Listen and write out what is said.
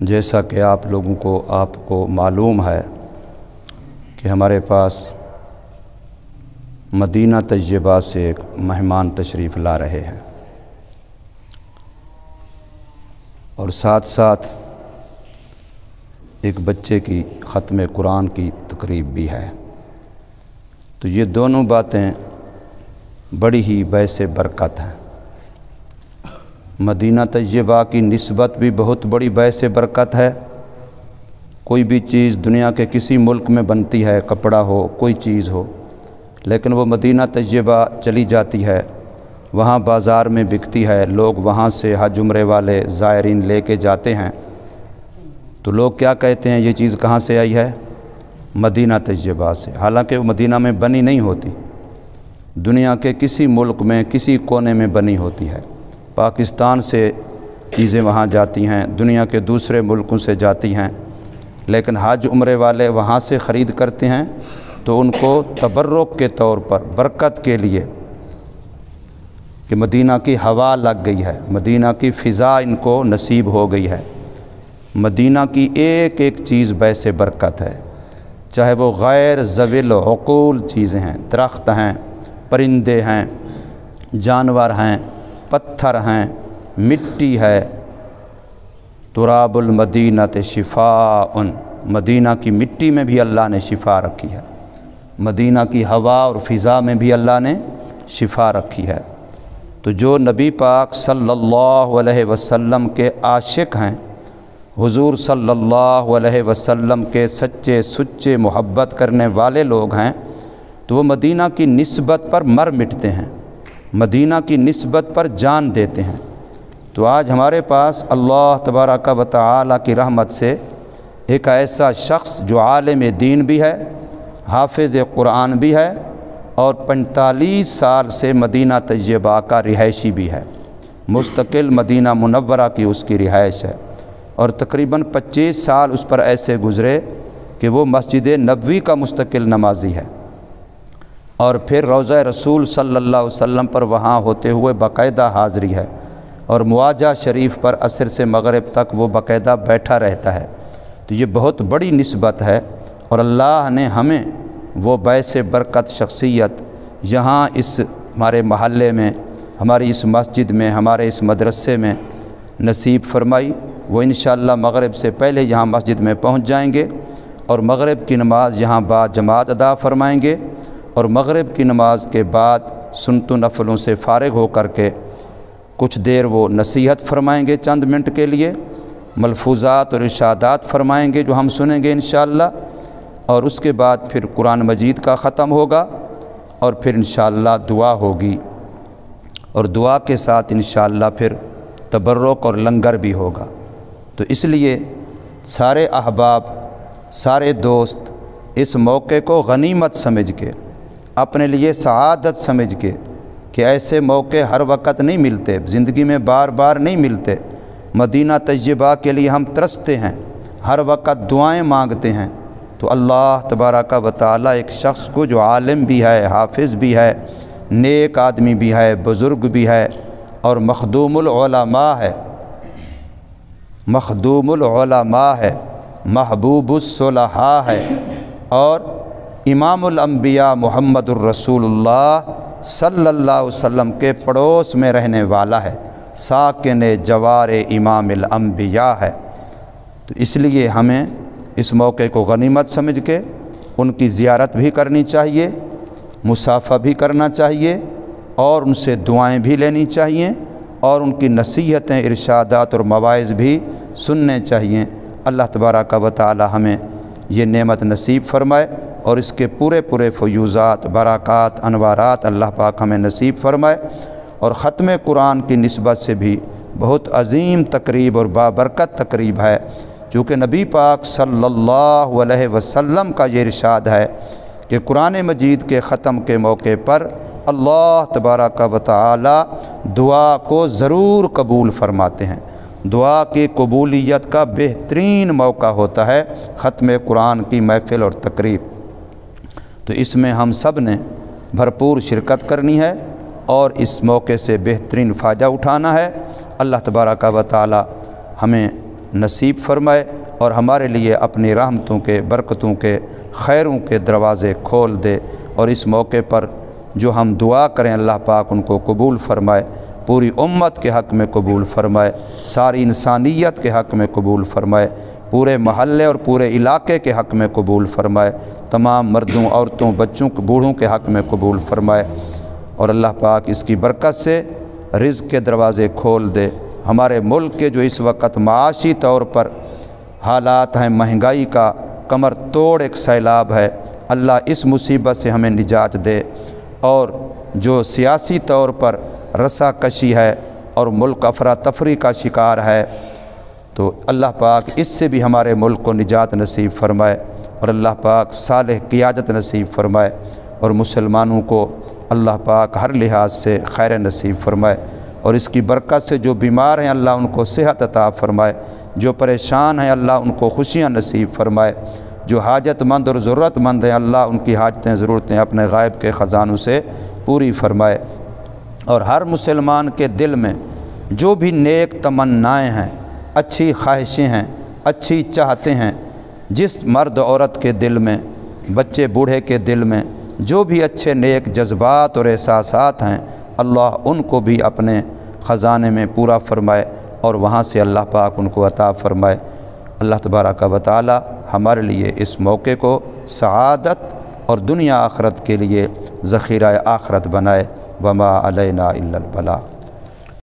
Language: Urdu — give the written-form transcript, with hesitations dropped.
جیسا کہ آپ کو معلوم ہے کہ ہمارے پاس مدینہ طیبہ سے ایک مہمان تشریف لا رہے ہیں اور ساتھ ساتھ ایک بچے کی ختم قرآن کی تقریب بھی ہے، تو یہ دونوں باتیں بڑی ہی باعث برکت ہیں۔ مدینہ طیبہ کی نسبت بھی بہت بڑی باعث برکت ہے۔ کوئی بھی چیز دنیا کے کسی ملک میں بنتی ہے، کپڑا ہو، کوئی چیز ہو، لیکن وہ مدینہ طیبہ چلی جاتی ہے، وہاں بازار میں بکتی ہے، لوگ وہاں سے حج عمرے والے زائرین لے کے جاتے ہیں، تو لوگ کیا کہتے ہیں، یہ چیز کہاں سے آئی ہے؟ مدینہ طیبہ سے، حالانکہ وہ مدینہ میں بنی نہیں ہوتی، دنیا کے کسی ملک میں کسی کونے میں بنی ہوتی ہے۔ پاکستان سے چیزیں وہاں جاتی ہیں، دنیا کے دوسرے ملکوں سے جاتی ہیں، لیکن حج عمرے والے وہاں سے خرید کرتے ہیں تو ان کو تبرک کے طور پر، برکت کے لیے کہ مدینہ کی ہوا لگ گئی ہے، مدینہ کی فضا ان کو نصیب ہو گئی ہے۔ مدینہ کی ایک ایک چیز باعث برکت ہے، چاہے وہ غیر ذوی العقول چیزیں ہیں، درخت ہیں، پرندے ہیں، جانور ہیں، پتھر ہیں، مٹی ہے۔ تراب المدینۃ شفاء، مدینہ کی مٹی میں بھی اللہ نے شفا رکھی ہے، مدینہ کی ہوا اور فضا میں بھی اللہ نے شفا رکھی ہے۔ تو جو نبی پاک صلی اللہ علیہ وسلم کے عاشق ہیں، حضور صلی اللہ علیہ وسلم کے سچے سچے محبت کرنے والے لوگ ہیں، تو وہ مدینہ کی نسبت پر مر مٹتے ہیں، مدینہ کی نسبت پر جان دیتے ہیں۔ تو آج ہمارے پاس اللہ تبارک و تعالی کی رحمت سے ایک ایسا شخص جو عالم دین بھی ہے، حافظ قرآن بھی ہے، اور 45 سال سے مدینہ طیبہ کا رہائشی بھی ہے، مستقل مدینہ منورہ کی اس کی رہائش ہے، اور تقریباً 25 سال اس پر ایسے گزرے کہ وہ مسجد نبوی کا مستقل نمازی ہے، اور پھر روضہ رسول صلی اللہ علیہ وسلم پر وہاں ہوتے ہوئے باقاعدہ حاضری ہے، اور مواجہ شریف پر عصر سے مغرب تک وہ باقاعدہ بیٹھا رہتا ہے۔ تو یہ بہت بڑی نسبت ہے، اور اللہ نے ہمیں وہ باعث برکت شخصیت یہاں اس ہمارے محلے میں، ہماری اس مسجد میں، ہمارے اس مدرسے میں نصیب فرمائی۔ وہ انشاءاللہ مغرب سے پہلے یہاں مسجد میں پہنچ جائیں گے، اور مغرب کی نماز یہاں با جماعت ادا فرمائیں گے، اور مغرب کی نماز کے بعد سنت و نفلوں سے فارغ ہو کر کے کچھ دیر وہ نصیحت فرمائیں گے، چند منٹ کے لیے ملفوظات اور ارشادات فرمائیں گے جو ہم سنیں گے انشاءاللہ، اور اس کے بعد پھر قرآن مجید کا ختم ہوگا، اور پھر انشاءاللہ دعا ہوگی، اور دعا کے ساتھ انشاءاللہ پھر تبرک اور لنگر بھی ہوگا۔ تو اس لیے سارے احباب، سارے دوست اس موقع کو غنیمت سمجھ کے، اپنے لیے سعادت سمجھ کے، کہ ایسے موقع ہر وقت نہیں ملتے، زندگی میں بار بار نہیں ملتے، مدینہ طیبہ کے لیے ہم ترستے ہیں، ہر وقت دعائیں مانگتے ہیں، تو اللہ تبارک و تعالی ایک شخص کو جو عالم بھی ہے، حافظ بھی ہے، نیک آدمی بھی ہے، بزرگ بھی ہے، اور مخدوم العلماء ہے، مخدوم العلماء ہے، محبوب الصلحاء ہے، اور امام الانبیاء محمد الرسول اللہ صلی اللہ علیہ وسلم کے پڑوس میں رہنے والا ہے، ساکن جوار امام الانبیاء ہے۔ تو اس لیے ہمیں اس موقع کو غنیمت سمجھ کے ان کی زیارت بھی کرنی چاہیے، مصافحہ بھی کرنا چاہیے، اور ان سے دعائیں بھی لینی چاہیے، اور ان کی نصیحتیں، ارشادات اور مواعظ بھی سننے چاہیے۔ اللہ تبارک و تعالی ہمیں یہ نعمت نصیب فرمائے، اور اس کے پورے پورے فیوزات، برکات، انوارات اللہ پاک ہمیں نصیب فرمائے۔ اور ختم قرآن کی نسبت سے بھی بہت عظیم تقریب اور بابرکت تقریب ہے، چونکہ نبی پاک صلی اللہ علیہ وسلم کا یہ ارشاد ہے کہ قرآن مجید کے ختم کے موقع پر اللہ تبارک و تعالی دعا کو ضرور قبول فرماتے ہیں۔ دعا کی قبولیت کا بہترین موقع ہوتا ہے ختم قرآن کی محفل اور تقریب۔ تو اس میں ہم سب نے بھرپور شرکت کرنی ہے، اور اس موقع سے بہترین فائدہ اٹھانا ہے۔ اللہ تبارک و تعالی ہمیں نصیب فرمائے اور ہمارے لیے اپنی رحمتوں کے، برکتوں کے، خیروں کے دروازے کھول دے، اور اس موقع پر جو ہم دعا کریں اللہ پاک ان کو قبول فرمائے، پوری امت کے حق میں قبول فرمائے، ساری انسانیت کے حق میں قبول فرمائے، پورے محلے اور پورے علاقے کے حق میں قبول فرمائے، تمام مردوں، عورتوں، بچوں، بوڑھوں کے حق میں قبول فرمائے، اور اللہ پاک اس کی برکت سے رزق کے دروازے کھول دے۔ ہمارے ملک کے جو اس وقت معاشی طور پر حالات ہیں، مہنگائی کا کمر توڑ ایک سیلاب ہے، اللہ اس مصیبت سے ہمیں نجات دے، اور جو سیاسی طور پر رسا کشی ہے اور ملک افراتفری کا شکار ہے، تو اللہ پاک اس سے بھی ہمارے ملک کو نجات نصیب فرمائے، اور اللہ پاک صالح قیادت نصیب فرمائے، اور مسلمانوں کو اللہ پاک ہر لحاظ سے خیر نصیب فرمائے، اور اس کی برکت سے جو بیمار ہیں اللہ ان کو صحت عطا فرمائے، جو پریشان ہیں اللہ ان کو خوشیاں نصیب فرمائے، جو حاجت مند اور ضرورت مند ہیں اللہ ان کی حاجتیں ضرورتیں اپنے غائب کے خزانوں سے پوری فرمائے، اور ہر مسلمان کے دل میں جو بھی نیک تمنائیں ہیں، اچھی خواہشیں ہیں، اچھی چاہتے ہیں، جس مرد عورت کے دل میں، بچے بوڑھے کے دل میں جو بھی اچھے نیک جذبات اور احساسات ہیں، اللہ ان کو بھی اپنے خزانے میں پورا فرمائے، اور وہاں سے اللہ پاک ان کو عطا فرمائے۔ اللہ تبارک و تعالی ہمارے لیے اس موقع کو سعادت اور دنیا آخرت کے لیے ذخیرہ آخرت بنائے۔ وما علینا الا البلاغ۔